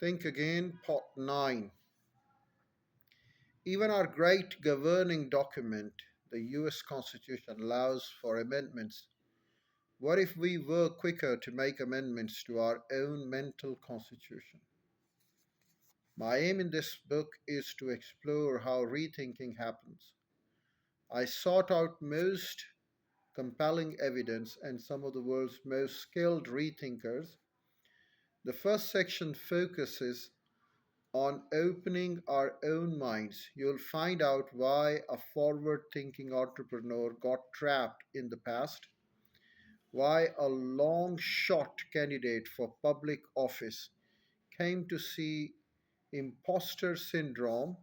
Think again, Part 9. Even our great governing document, the US Constitution, allows for amendments. What if we were quicker to make amendments to our own mental constitution? My aim in this book is to explore how rethinking happens. I sought out most compelling evidence and some of the world's most skilled rethinkers. The first section focuses on opening our own minds. You'll find out why a forward thinking entrepreneur got trapped in the past, why a long shot candidate for public office came to see imposter syndrome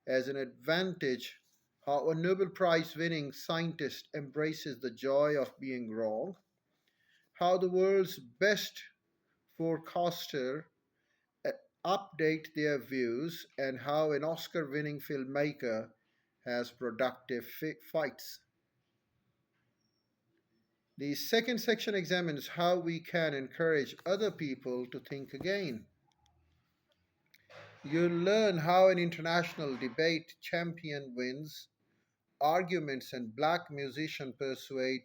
as an advantage, how a Nobel Prize winning scientist embraces the joy of being wrong, how the world's best forecaster uh, update their views, and how an Oscar winning filmmaker has productive fights. The second section examines how we can encourage other people to think again. You'll learn how an international debate champion wins arguments and black musicians persuade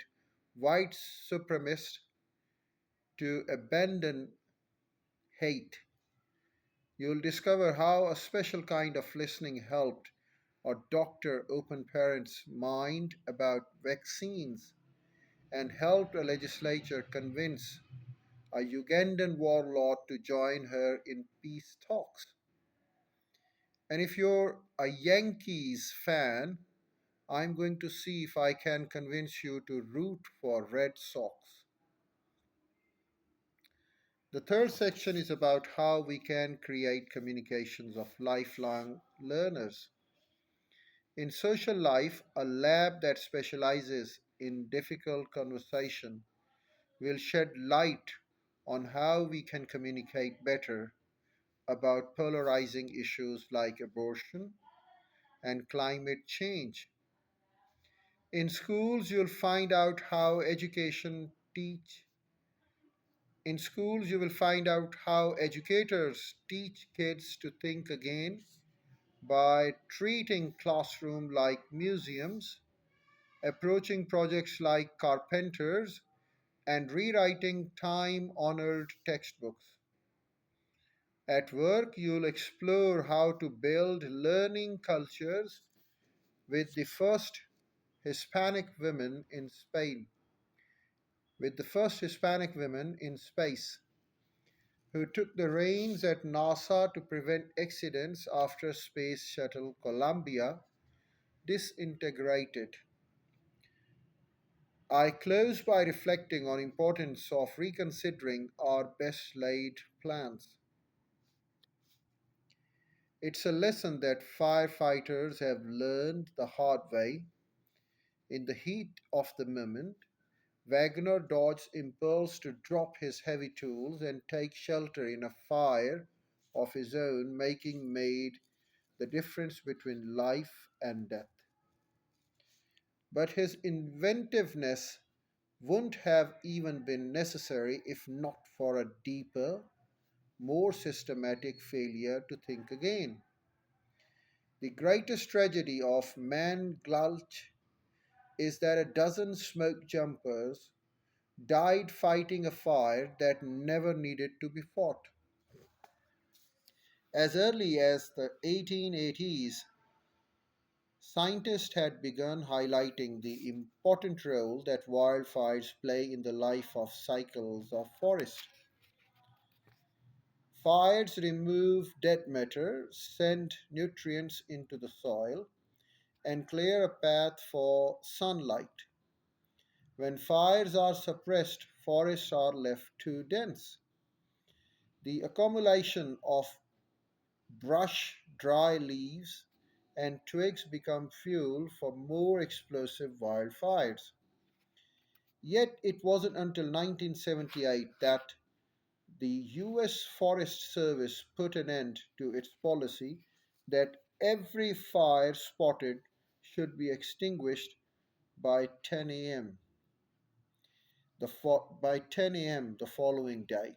white supremacists to abandon hate. You'll discover how a special kind of listening helped a doctor open parents' mind about vaccines and helped a legislature convince a Ugandan warlord to join her in peace talks. And if you're a Yankees fan, I'm going to see if I can convince you to root for Red Sox. The third section is about how we can create communications of lifelong learners. In social life, a lab that specializes in difficult conversation will shed light on how we can communicate better about polarizing issues like abortion and climate change. In schools, you'll find out how education teach. In schools, you will find out how educators teach kids to think again by treating classroom like museums, approaching projects like carpenters, and rewriting time-honored textbooks. At work, you'll explore how to build learning cultures with the first Hispanic women in Spain, with the first Hispanic women in space, who took the reins at NASA to prevent accidents after Space Shuttle Columbia disintegrated. I close by reflecting on importance of reconsidering our best laid plans. It's a lesson that firefighters have learned the hard way. In the heat of the moment, Wagner dodged impulse to drop his heavy tools and take shelter in a fire of his own making made the difference between life and death. But his inventiveness wouldn't have even been necessary if not for a deeper, more systematic failure to think again. The greatest tragedy of Man Gulch is that a dozen smoke jumpers died fighting a fire that never needed to be fought. As early as the 1880s, scientists had begun highlighting the important role that wildfires play in the life of cycles of forest. Fires remove dead matter, send nutrients into the soil, and clear a path for sunlight. When fires are suppressed, forests are left too dense. The accumulation of brush, dry leaves, and twigs become fuel for more explosive wildfires. Yet it wasn't until 1978 that the US Forest Service put an end to its policy that every fire spotted should be extinguished by 10 a.m. By 10 a.m. the following day.